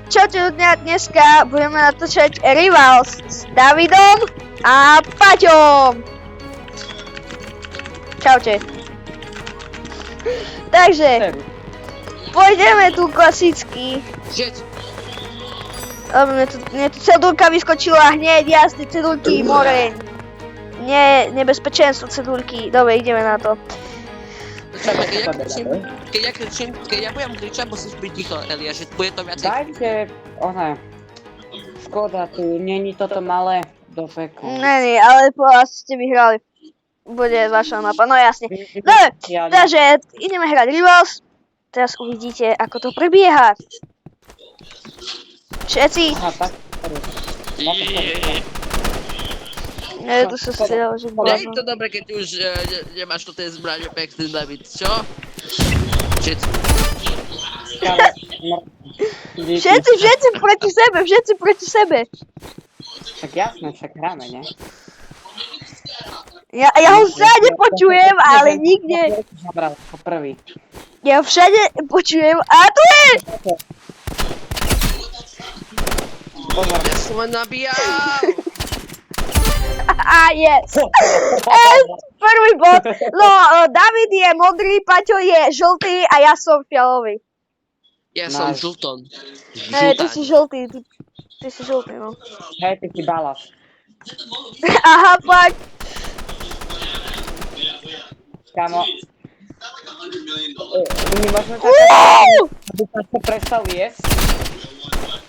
Čaute ľudia, dneska budeme natáčať Rivals s Davidom a Paťom. Čaute. Takže, pôjdeme tu klasicky. Mne tu cedulka vyskočila hneď, jasne, cedulky, more. Nie, nebezpečenstvo cedulky. Dobre, ideme na to. Keď ja budem kričať, musíš byť ticho, Elia, že bude to viacej. Dajte, škoda tu, není toto malé do pekla. Nie, ale asi ste vyhrali. Bude vaša mapa, no jasne. Dobre, takže ideme hrať Rivals. Teraz uvidíte, ako to prebieha. Všetci. Aha, tak. Tu sa stredalo, že bola. Nie je to dobre, keď už nemáš to tej zbrane pekný, David, čo? Všetci proti sebe. Tak jasné, však hráme, ne? Ja ho všade počujem, ale nikde. Zabral ako prvý. Ja ho všade počujem, a tu je! Pozor. Ja som len nabíjal! Yes! Prvý bod. No, David je modrý, Paťo je žltý a ja som fialový. Ja som žlton. Ty si žltý, ty si žltý, no. Hej, ty si balas. Aha, fakt. Kámo. My môžeme taká, aby Paťo prestal jesť.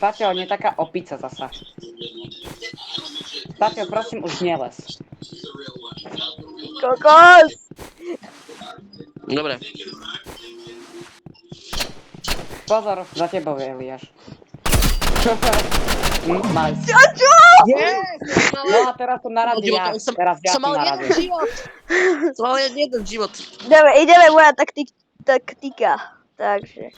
Paťo, nie taká opica zasa. Paťo, prosím, už neles. Kokos. Dobre. Pozor, za tebou je Eliáš. Nice. Čo? Yes! No a teraz som naradil ja. Teraz ja som naradil. Som mal jeden život. Dobre, ideme moja taktika. Takže.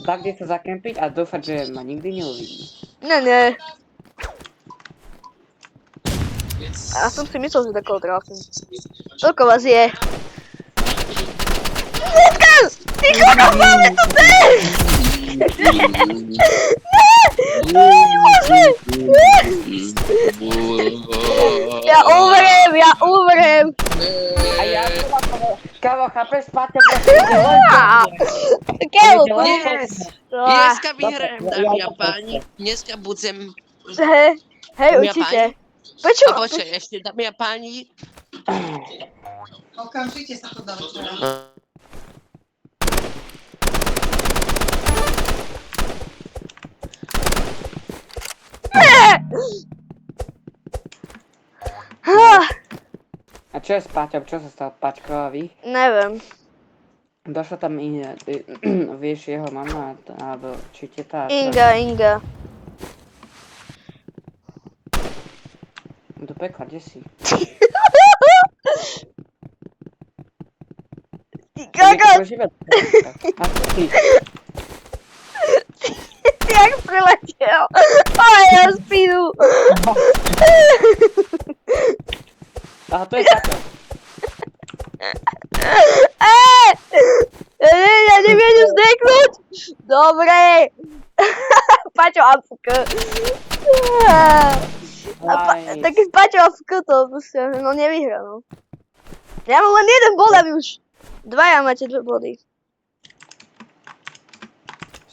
Tak, kde sa zakempiť a dúfať, že ma nikdy neuvidí. Ne. A som si myslel, že takého trafím. Toľko vás je. Netkal! Ty kokos, máme to ten! Nemôže! Ja umrem! A ja kámo, chápeš, Paťo, prosím, Kevo, Dneska vyhrajem, dámy a páni. Dneska budem... Hej, určite. Počuj, počkaj, ešte, dámy a páni. Okamžite sa to dá včera. A čo je s Paťom? Čo sa stalo Paťkovi? neviem. Došla tam iné, vieš, jeho mama, alebo či teta? Inga. Do pekla, kde si? Ty kokos! A čo ty? Ty jak priletel. Ale ja spínu. Aha, to je Paťo. Ja neviem ju zdeknúť. Dobre. Paťo AFK. Tak Paťo AFK to no nevyhrá, no. Ja mám len jeden bod a vy už dvaja máte 2 body.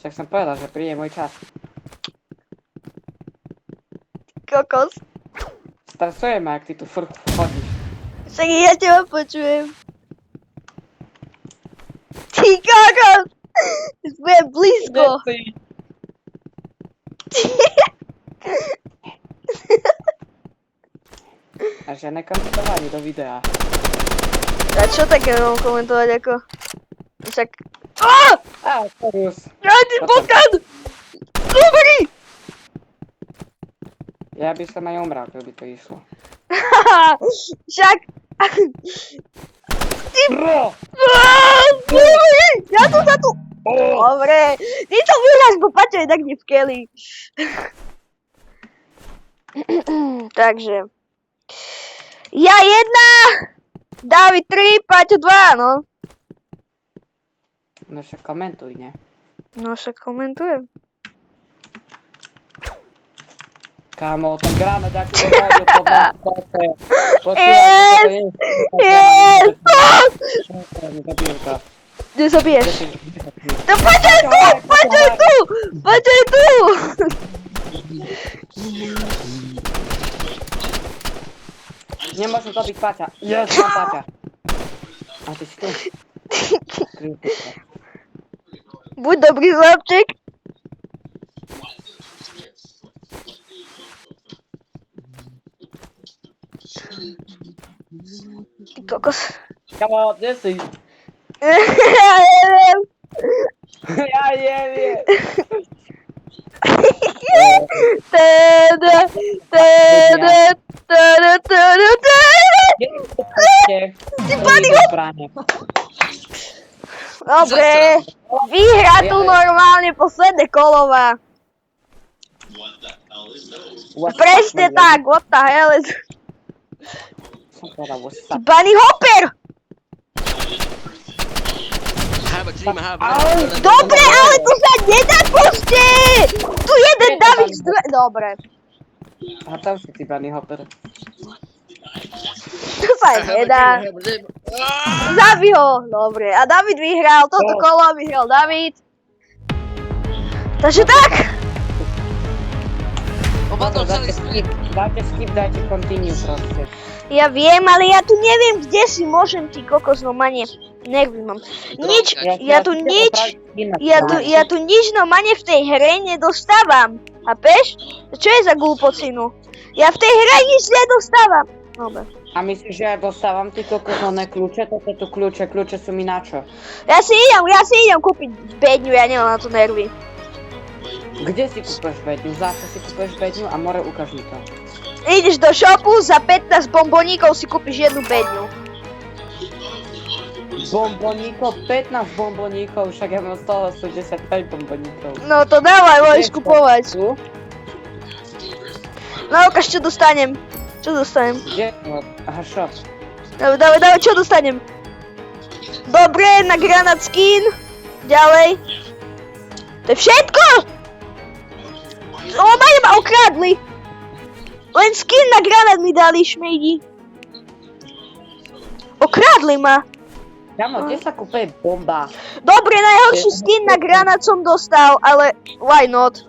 Však som povedal, že príde môj čas. Kokos. Stresuje ma, ak ty tu furt chodíš. Však ja teba počujem. Ty kokos! Budem blízko. A žiadne komentovanie do videa. A čo také mám komentovať ako? Však... Serius. Ja ti potkám! Dobrý! Ja by som aj umral, keby to išlo. Však... Bro! Dobrý! Ja tu za tu... Dobre. Ty to vyhráš, bo Paťo je tak nevkeli. Takže... Ja 1, David 3, Paťo 2, no. No však komentuj, ne? No však komentujem. Kámo, ten granát, ak to hodil pod nás, Yes! Počúvaj, Kde zabiješ? No poď aj tu! Poď aj tu! Poď aj tu! Nemôžem zabiť Paťa. Yes, mám Paťa. A ty si tu. Buď dobrý chlapček. Ty kokos. Kámo, kde si? Ja neviem. Ja neviem. Tada, tada, tada, tada, tada. Ty padni ho! Dobre, vyhrá tu normálne posledné kolová. Presne tak, what the hell is... Bunny Hopper! Dobre, ale to sa nedá proste! Tu jeden David z dve... Dobre. A tam si ty, Bunny Hopper. To sa nedá. Zabij ho. Dobre, a David vyhral. Toto kolo vyhral David. Takže tak. Dajte skip, dajte continue proste. Ja viem, ale ja tu neviem, kde si môžem, ty kokos, no mane. Nervy mám. Nič, ja tu nič no mane v tej hre nedostávam. Chápeš? Čo je za glúpocinu? Ja v tej hre nič nedostávam. Dobre. A myslíš, že ja dostávam ty kokos oné kľúče? Toto tu kľúče sú mi na čo? Ja si idem kúpiť bedňu, ja nemám na to nervy. Kde si kúpeš bedňu? Za čo si kúpeš bedňu? A more ukáž mi to. Ideš do shopu, za 15 bomboníkov si kúpiš jednu bedňu. Bomboníkov? 15 bomboníkov, však ja mám 185 bomboníkov. No to dávaj, môžeš kupovať. Tu? No ukáž, čo dostanem. Čo dostanem? Kde? Aha, shop. Dávaj, čo dostanem? Dobre, na granát skin. Ďalej. To je všetko! Ma okradli. Len skin na granát mi dali, šmejdi. Okradli ma. Kámo, kde sa kúpe bomba? Dobre, najhorší skin na granát som dostal, ale why not?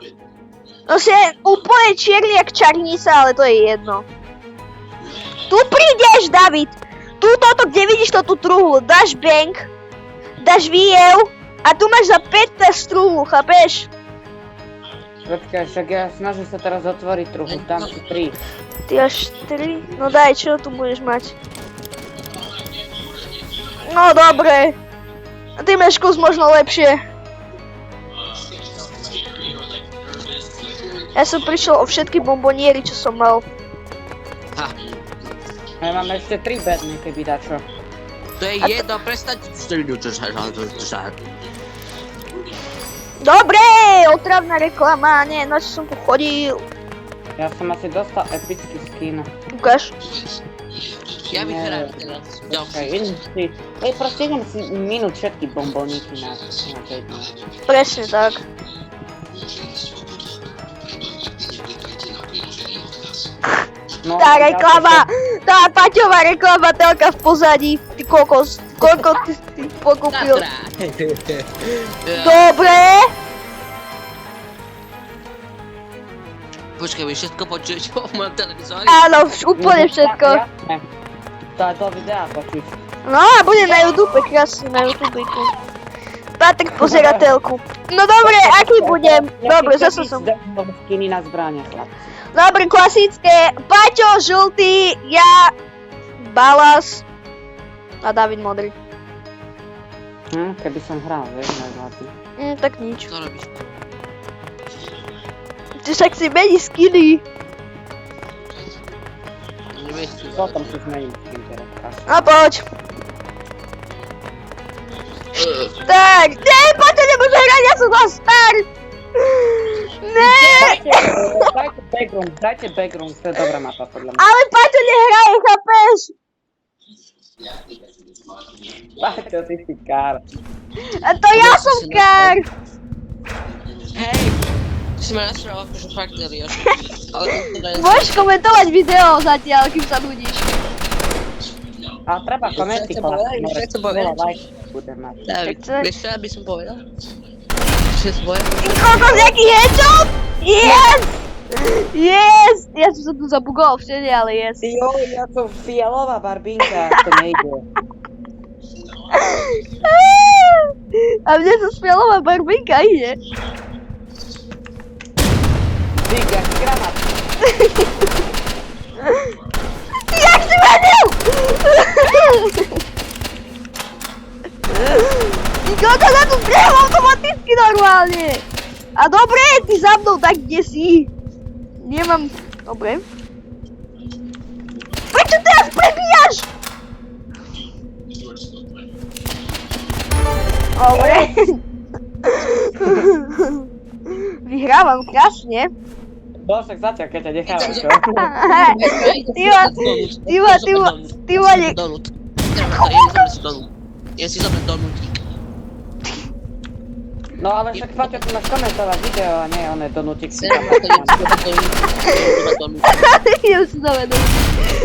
No si je úplne čierny jak čarnica, ale to je jedno. Tu prídeš, David. Toto, kde vidíš tú truhlu, dáš bank, dáš výjev a tu máš za 15 truhlu, chápeš? Počkaj, však ja snažím sa teraz otvoriť truhu, tam sú 3. Ty až 4? No daj, čo tu budeš mať? No dobre. A ty máš kus možno lepšie. Ja som prišiel o všetky bomboniery, čo som mal. A ja mám ešte 3 bedne, keby dačo. To je jedno, prestaňte Dobre, otravná reklama, nie, na čo som tu chodil. Ja som asi dostal epický skin. Ukáž. Ja vyhrám teraz. Proste idem si minúť všetky bomboníky na bedne. Presne tak. No, Tá reklama, tá Paťová reklama telka v pozadí, ty kokos, koľko ty pokúpil. Dobre. Počkaj, vy všetko počujete o mojom televízori? Áno, úplne všetko. Jasné. To je do videa počuť. No a bude na YouTube, krásne na YouTubeku. Patrik pozera telku. No dobre, aký budem? Dobre, zase som. Skiny na zbrane, chlapci. Dobre, klasické. Paťo, žltý, ja, Balas a David modrý. Keby som hral, vieš, najvládny. Tak nič. Čo robíš? Ty však si mení skiny. Potom si zmením skin teraz. No poď. Tak, ne, Paťo nemôže hrať, ja som vás star. Ne. Dajte backroom, to je dobrá mapa podľa mňa. Ale Paťo nehraje, chápeš? Paťo, ty si kár. A to ja som kár. Hej! Ty si ma nasral akože fakt nerioš. Ale to je... Môžeš komentovať video zatiaľ, kým sa nudíš. Ale treba komenty Čo chcem povedať? Budem mať. David, Chce- vieš čo by som povedal? Čo som povedal? Ty kokos, jaký headshot! Yes! Yes! Ja som sa tu zabugoval všade, ale yes. Jo, ja som fialová barbinka, to nejde. A mne sa spialová barbinka ide. Dík, jaký granát. Jak si vedel? Ty kokos, ja tu strieľam automaticky normálne. A dobre, ty za mnou tak kde si. Nemám... Dobre. Prečo teraz prebíjaš? Dobre. Vyhrávam krásne. Bol však zatiaľ, keď ťa nechávam, čo? Ty ma ne... Ja si zobrať donútik. No ale však Paťo, ty máš komentovať video a nie oné donútik si tam. Ja si zavedol.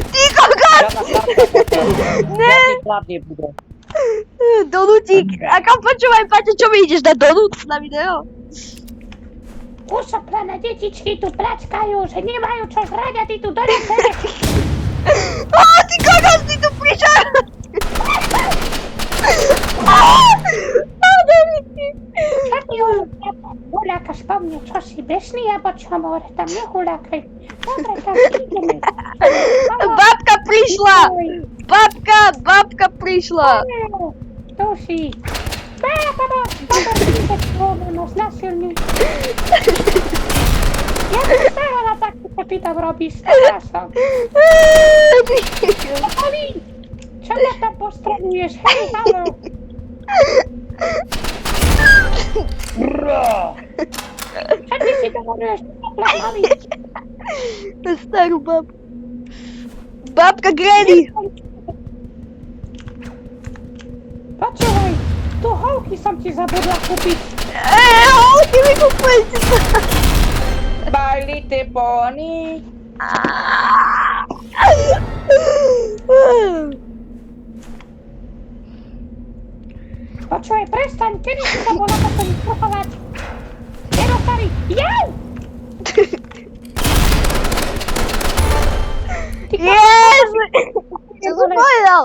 Ty kokos! Žiadna sladká, Ne. Jaký chlap nebude. Donútik. A kam počúvaj, Paťo, čo mi ideš dať donút na video? Usoplané detičky tu plačkajú, že nemajú čo žrať a ty tu doneseš. Ó, ty kokos, ty tu prišiel! Čo ty hulákaš po mne, čo si besný, alebo čo more, tam nehulákaj. Dobre, tak ideme. Babka prišla! Babka prišla! Tu si. Baba, príde k tomu, no znasilný. Ja by stávala tak, čo ty tam robíš, stará som. Oli, čo ma tam postranuješ, hej, halo? Čo ty si dovoluješ, poplamali? Starú babku. Babka Granny! Počúvaj, tu holky som ti zabudla kúpiť. Holky mi kúpujete sa! My little pony. Počúvaj, prestaň, kedy si sa bola potom sprchovať? Jero, starý, jau! Yes! Čo som povedal?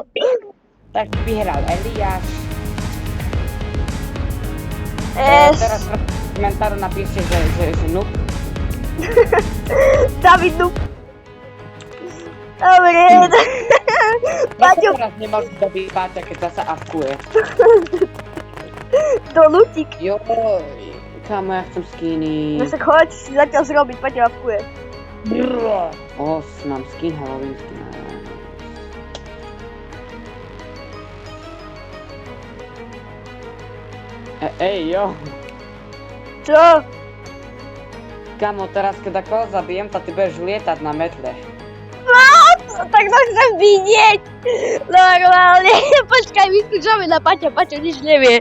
Tak vyhral Eliáš. Yes! Teraz komentáru napíšte, že noob. David noob. Dobre. Paťo, Teraz nemôžu dobiť Páťa, keď zasa avkuje. donútik. Jo, kámo, ja chcem skiny. No sa choď si zatiaľ zrobiť, Paťo avkuje. Mám skin halloweensky. Ej, jo. Čo? Kámo, teraz keď ako zabijem, tak ty budeš lietať na metle. Tak to chcem vidieť. Normálne. Počkaj, vyskúšame na Paťa, Paťo nič nevie.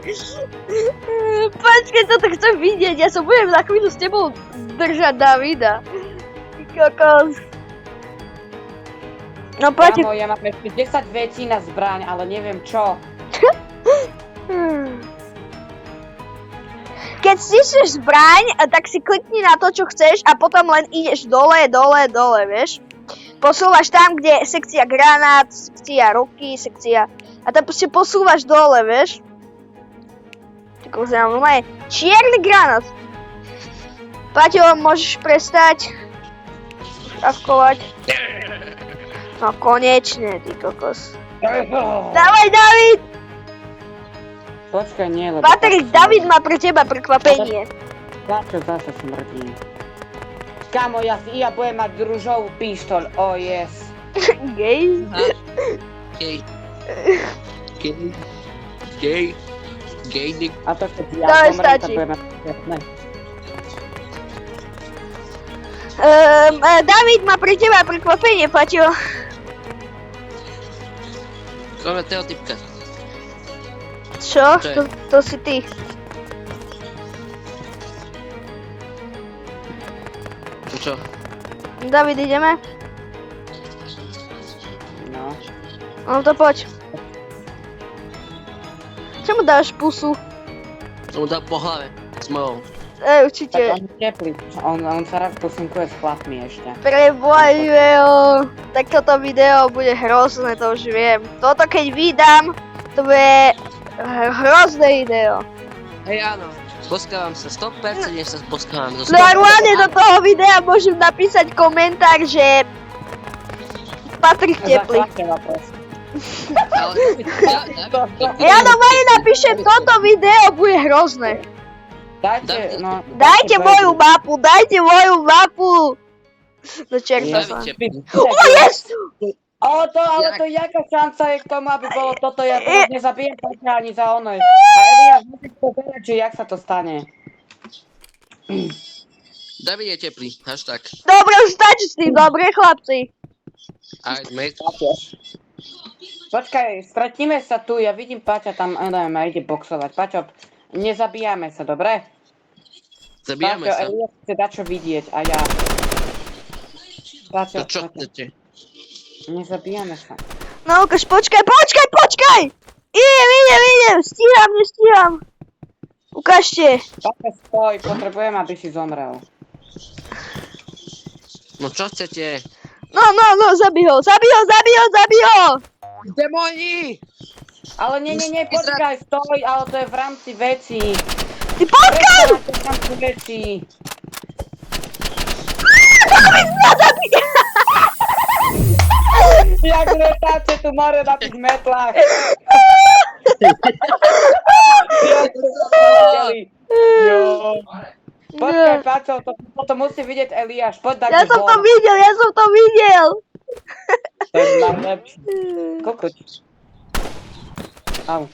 Počkaj, toto chcem vidieť. Ja sa budem za chvíľu s tebou držať Davida. Ty kokos. No Paťo. Kámo, ja mám ešte 10 vecí na zbraň, ale neviem čo. Keď stisneš zbraň, tak si klikni na to, čo chceš a potom len ideš dole, vieš? Posúvaš tam, kde je sekcia granát, sekcia ruky, sekcia... A tam proste posúvaš dole, vieš? Tak už nám normálne čierny granát. Paťo, môžeš prestať avkovať. No konečne, ty kokos. Dávaj, David! Počkaj, nie, lebo... Patrik, David má pre teba prekvapenie. Zase smrdí. Kámo, ja budem mať ružovú pištoľ, oh yes. Gej? Gej. Gej. A to keď ja Daj, pomrem, stačí. tak budem mať... Ne. David má pre teba prekvapenie, Paťo. Máme toho typka. Čo? Čo je? To si ty. Čo? David, ideme? No. No to poď. Čemu dáš pusu? Som mu dal po hlave. S mojou. Tak Určite. on je teplý. On sa rád posinkuje s chlapmi ešte. Prebožujem. Tak toto video bude hrozné, to už viem. Toto keď vydám, to bude hrozné video. Hej, áno. Boskávam sa 100%, než sa boskávam zo 100%. Normálne do toho videa môžem napísať komentár, že Patrik teplý. Zaklakela proste. Ale, Ja normálne napíšem, toto video bude hrozné. Dajte, no... Dajte moju mapu. Do čerta sa. O, yes! Ale to jaká šanca je k tomu, aby bolo toto, ja to nezabijem Paťa ani za ono. A Eliáš, musíš pozerať, že jak sa to stane. David je teplý, hashtag. Dobre, už stačí s tým, dobre chlapci. Alright, mate. Počkaj, stretníme sa tu, ja vidím Paťa tam, neviem, ide boxovať. Paťo, nezabíjame sa, dobre? Zabijame Paťo, sa. Eliáš chce dačo vidieť a ja. Paťo, To čo Paťo, chcete? nezabíjame sa. No, Lukáš, počkaj! Idem, nestíham. Ukážte. Paťo, stoj, potrebujem, aby si zomrel. No čo chcete? No, zabij ho. Demoni! Ale nie, počkaj, stoj, ale to je v rámci vecí. Ty počkaj! To je v rámci vecí. Jak letáte tu more na tých metlách. Jo. Počkaj, Paťo, to musí vidieť Eliáš, poď dať Ja som to videl. To je najlepšie. Kokoť. Au.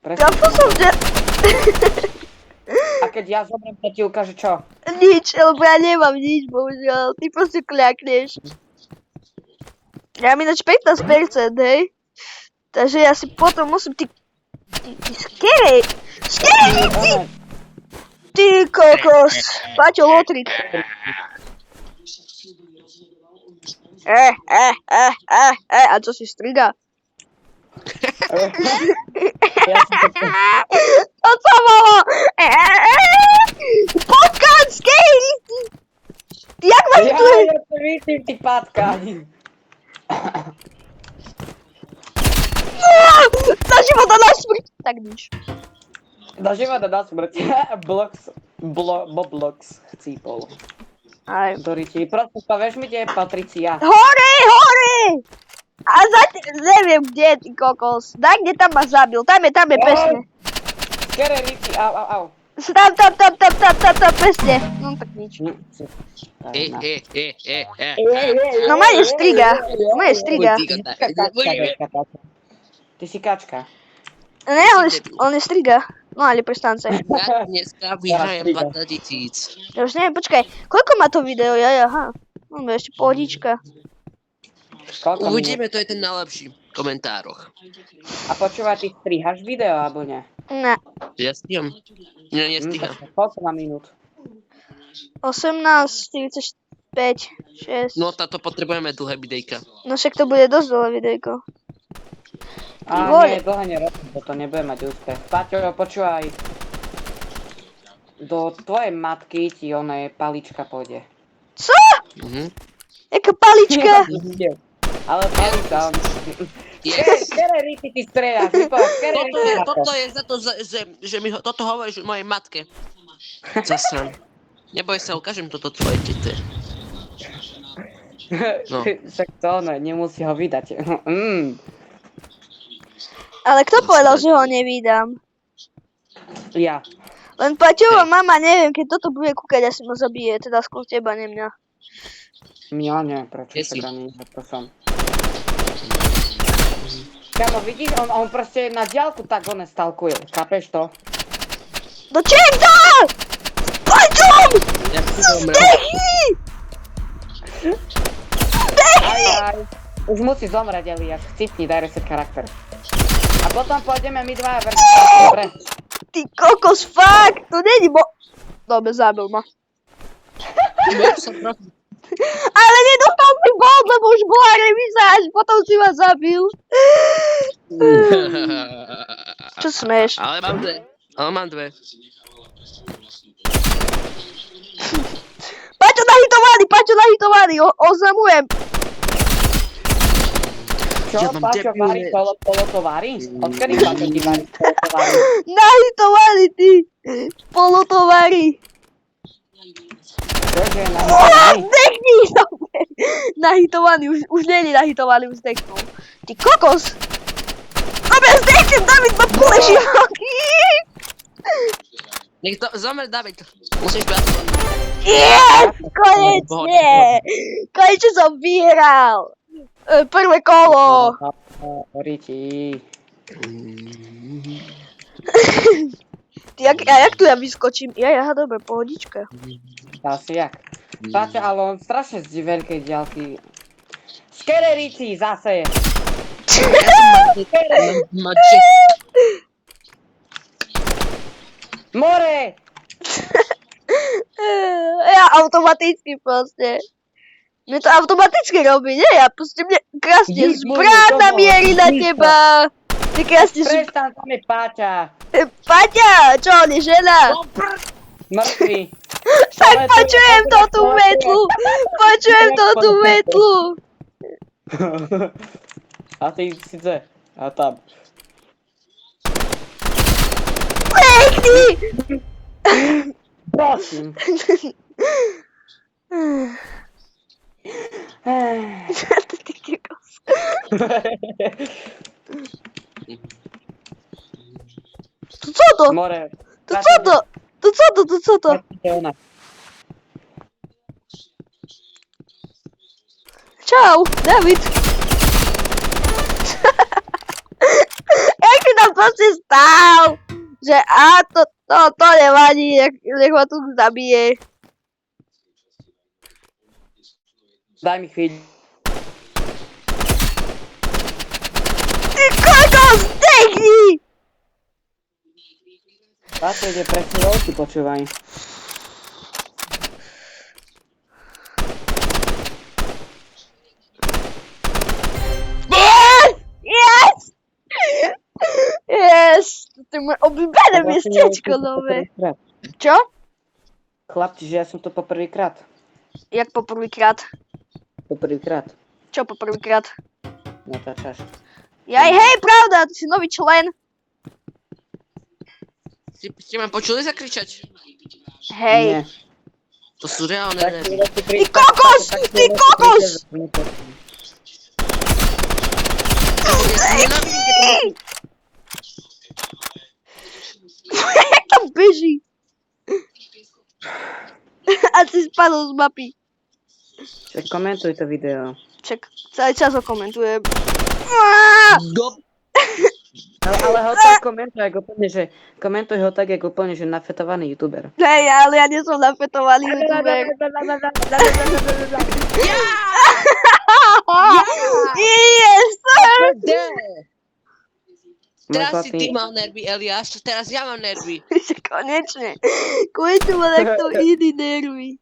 Ja to som A keď ja zomrem, to ti ukáže čo? nič, lebo ja nemám nič, bohužiaľ. Ty proste kľakneš. Ja mám ináč 15%, hej? Takže ja si potom musím ty skerej! Ty kokos! Paťo, lotrik. A čo si striga? Ja som to... To co bolo? Potkan, skej! Jak máš tu? Ja to vidím, ty pátka. Na života na smrť! Tak nič. Do života na smrť. Boblox chcípol. Aj. Doriti, proste povieš mi, kde je Patricia. Hore! A neviem kde, ty kokos. Daj, kde tam ma zabil. Tam je pesne. Kere, Riti, au. Tam, pesne. No tak nič. No ma je striga. Ty si kačka. Ne, on je striga. No ale prestaň sa. Ja dneska vyhrajem 20 000. Ja už neviem, počkaj. Koľko má to video? Aha. No ešte pohodička. Uvidíme, to je ten najlepší v komentároch. A počúvaj, ty strihaš video, alebo nie? Ne. Ja stíham. Nie, nestíham. Koľko má minút? 18, 45, 6. No táto potrebujeme dlhé videjka. No však to bude dosť dlhé videjko. Nie, dlho nerobím, bo to nebude mať úspech. Paťo, počúvaj. Do tvojej matky ti ona palička pôjde. Co? Mhm. Jaká palička? Ale palička, on... Yes. Kere, Riti, ty strieľaš, Toto je za to, že mi toto hovoríš mojej matke. Zasran. Neboj sa, ukážem toto tvoje tete. No. Však to ono, nemusí ho vydať. Ale kto povedal, že ho nevydám? Ja. Len Paťová mama, neviem, keď toto bude kúkať, asi ma zabije, teda skôr teba, ne mňa. Ja neviem, prečo Kde si? sa nie, to som. Kamo, vidíš, on proste na diaľku tak one stalkuje, chápeš to? Do čerta! Paťom! Ja si zomrel. Aj. Už musí zomrieť, Eliáš, chcipni, daj reset charakter. A potom pôjdeme my dvaja versus, dobre? Ty kokos, fuck! To není Dobre, zabil ma. Ale nedostal si bod, lebo už bola remíza, až potom si ma zabil. Čo smeš? Ale mám dve. Ale mám dve. Paťo nahitovaný, oznamujem. Čo, Ja mám Paťo debilné- varí polotovary? Odkedy Paťo ti varí polotovary? Nahitovaný, ty. Polotovary. Čože, nahitovaný? Zdechnij sa. Nahitovaný, už nie je nahitovaný, už zdechnul. Ty kokos. Dobre, zdechnem, David ma poleží. Nech to zomer, David. Musíš pracovať. Yes, konečne. Konečne som vyhral. Prvé kolo. Riti. Ty, jak tu ja vyskočím? Ja, dobre, pohodička. Asi jak. Paťo, ale on strašne z veľkej diaľky. Skererici zase. Mači. More! Ja automaticky proste. Mne to automaticky robí, nie? Ja proste mne krásne Nič môj, zbrán to namierí na bolo. teba. Ty krásne Prestan, tam je Paťa. Paťa, čo on je žena? Mŕtvy. Tak Ale to je počujem to tú dobre, metlu. Počujem to tú metlu. A ty síce. A tam. Pekný. Prosím. Ty kokos. To co to? More. To co to? To co to? To co to? Ona. Čau, David. Jak si tam proste stál? Že to nevadí, nech ma tu zabije. Daj mi chvíľu. Ty kokos, zdechni! Paťo ide presne do očí, počúvaj. Yes! Yes! Yes! To je moje obľúbené miestečko nové. Čo? Chlapci, že ja som to poprvýkrát. Jak poprvýkrát? Poprvýkrát. Čo poprvýkrát? Natáčaš. Hej, pravda, ty si nový člen. Ste ma počuli zakričať? Hej. Nie. To sú reálne Tak, nervy. Ty kokos! Ty kokos! Nenávidím, keď to Jak tam beží? A si spadol z mapy. Však komentuj to video. Čak, celý čas ho komentujem. Ale ho tak komentuj, ako úplne, že... Komentuj ho tak, ako úplne, že nafetovaný youtuber. Hej, ale ja nie som nafetovaný youtuber. Yes, sir! Teraz si ty mal nervy, Eliáš, teraz ja mám nervy. Konečne. Konečne má takto iný nervy.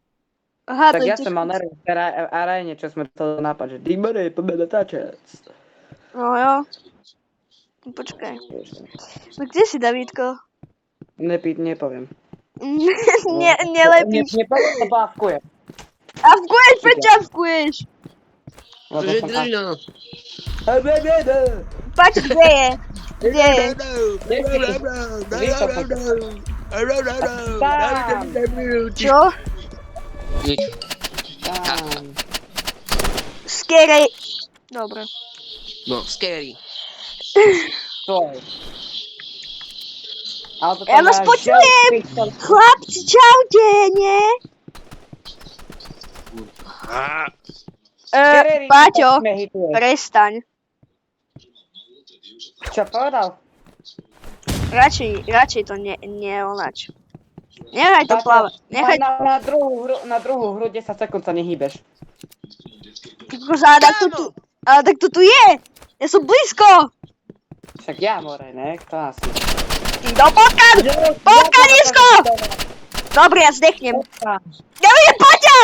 Aha, Tak to je ja som mal nervy v aréne, čo sme to nápad, že Dimore, poďme natáčať. No jo. Počkaj. No kde si, Davidko? Nepoviem. Nelepíš. Nepoviem, to bávkujem. Avkuješ, prečo avkuješ? Že drž no. Pač, kde je? Kde je? Čo? Nič. Scary. Dobre. No, scary. Stoj. Ja vás počujem! Chlapci, čaute, nie? Paťo, prestaň. Čo povedal? Radšej to neonač. Nehaj to plávať. Nehaj to... Na druhú hru 10 sekúnd sa nehýbeš. Ale tak to tu je! Ja som blízko! Však ja more, ne? Kto asi? Ty do potkan! Potkanisko! Dobre, ja zdechnem. Ja vidím Paťa!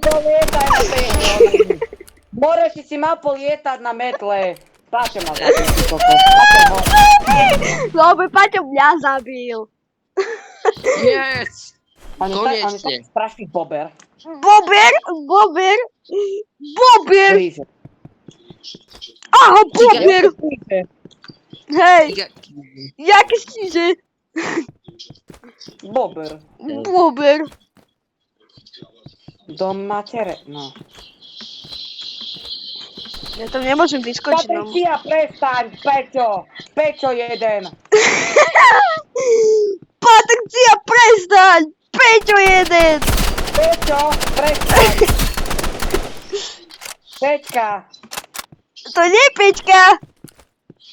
polietaj na tej hore. More, si mal polietať na metle. Páče ma zabil, ty kokos. Páče ho. Dobre, Paťo mňa zabil. Yes! On je Konečne. taký strašný bober. Bober. Blíže. Aha, bober. Blíže. Hej, jaký stíže? Bober. Bober. Do matere, no. Ja tam nemôžem vyskočiť, no. Patricia, prestaň, Peťo. Peťo jeden. Patricia, prestaň! Peťo jeden! Peťo, prestaň. Peťka. To nie je Peťka!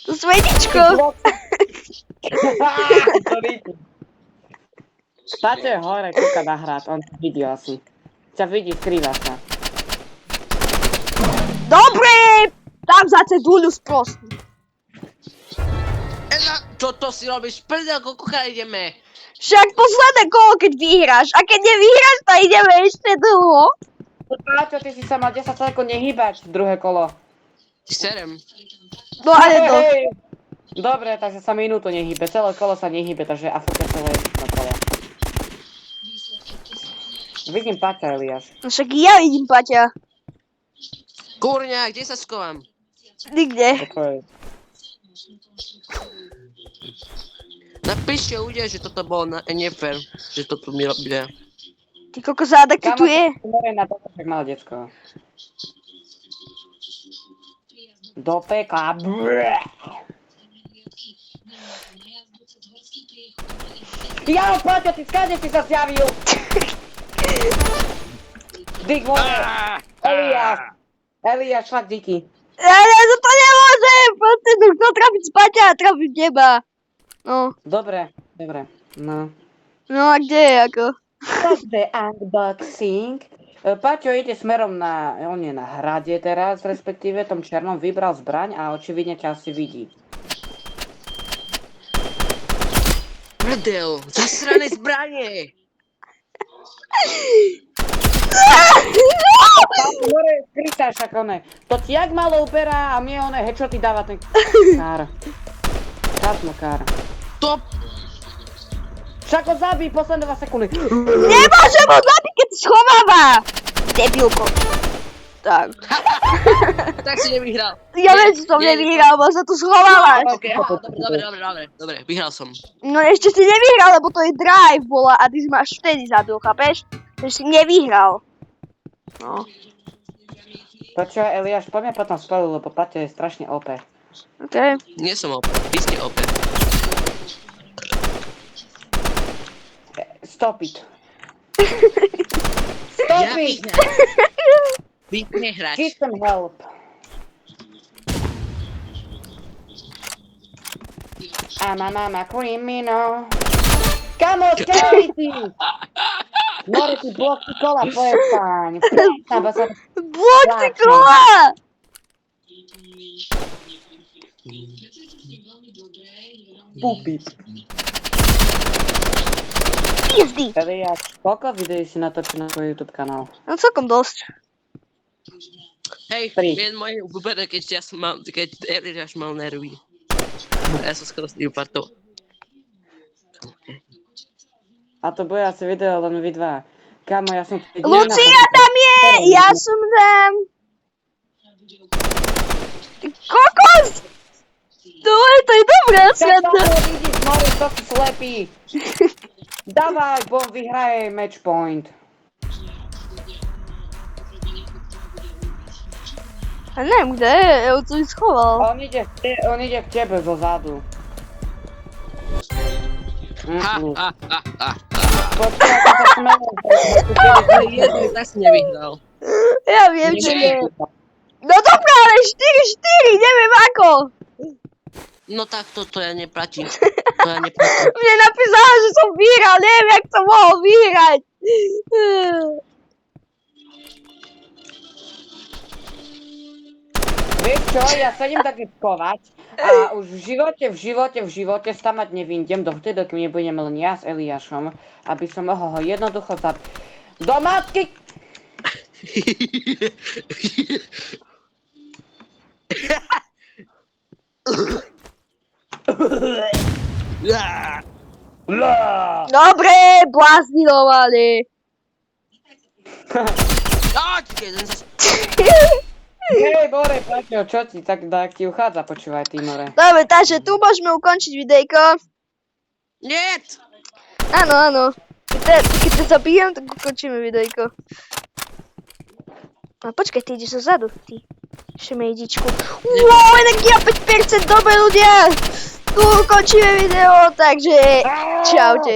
To Svetičko! Táto je hore, kúka na hrad, on ťa vidí asi. Ťa vidí, skrýva sa. Dobre! Tam za ceduľu sprostú. Ela, čo to si robíš? Prdel, koľko ideme? Však posledné kolo, keď vyhráš. A keď nevyhráš, to ideme ešte dlho. Páťo, ty si sa mal 10 sekúnd nehýbať druhé kolo. Serem. No ale to. Hej. Dobre, takže sa minútu nehýbe, celé kolo sa nehýbe, takže afúka celé jedno kolo. Vidím Paťa, Eliáš. No však ja vidím Paťa. Kurňa, kde sa skovám? Nikde. Pokoj. Napíšte ľudia, že toto bolo nefér, že toto mi robia. Ty koko zádek, čo tu je? Na to, tak malé decko. Do pekla. Ja, Paťo, ty skáde si sa zjavil? Dick more. Eliáš, fakt díky. Ja to nemôžem! Proste tu chcel trafiť z Paťa a trafiť teba. No. Dobre, no. No a kde je ako? Takže unboxing. Paťo ide smerom na, on je na hrade teraz, respektíve tom černom vybral zbraň a očividne ťa asi vidí. Prdel, zasrané zbranie! More, skrytáš však one. To ti jak malo uberá a mne one headshoty dáva ten kár. Kár. To... Však ho zabij, posledné 2 sekundy. Nemôžem ho zabiť, keď schováva! Debilko. Tak. Tak si nevyhral. Ja viem, že som nevyhral, bo sa tu schovávaš. Ok, dobre, vyhral som. No ešte si nevyhral, lebo to je drive bola a ty si máš vtedy zabil, chápeš? Takže si nevyhral. No. Počúvaj, Eliáš, poďme potom spolu, lebo Paťo je strašne OP. OK. Nie som OP, vy ste OP. Stop it. Ja Stop it! vyhráš. Vy hráč. Get some help. I'm a mama criminal. Kamo, charity! More, ty blok, ty kola, prestaň. Prestaň, bo sa... Blok ty kola! Pupit. Pizdy. Eliáš, koľko videí si natočil na svoj YouTube kanál? No celkom dosť. Hej, Tri. jeden môj obľúbený, keď Eliáš mal nervy. Ja som skoro s ním partou. A to bude asi video len vy dva. Kamo, ja som... Lucia tam je! Ja som tam! Ty kokos! To je dobré, sledne. Vidíš, Mori, to si slepý. Dávaj, bo vyhraje match point. A neviem, kde je, ja ho tu schoval. On ide k tebe zo zadu. Počkaj, to sa smejem. Ale jeden tak si nevyhral. Ja viem, že nie. No dobré, ale 4-4, neviem ako. No tak toto ja neplatím. To ja neplatím. Mne napísala, že som vyhral, neviem, jak som mohol vyhrať. Vieš čo, ja sa idem tak vypkovať a už v živote stamať nevindem, dovtedy, dokým nebudem len ja s Eliášom, aby som mohol ho jednoducho zabiť. Do matky! Dobre, blázninovali. Jeden zase. Hej, More, Paťo, čo ti? Tak ti uchádza, počúvaj, ty, More. Dobre, takže tu môžeme ukončiť videjko. Nie! Áno, áno. Keď to zabijem, tak ukončíme videjko. A počkaj, ty ideš zozadu, ty. Šmejdičku. Wow, energia 5%, dobre ľudia. Tu ukončíme video, takže čaute.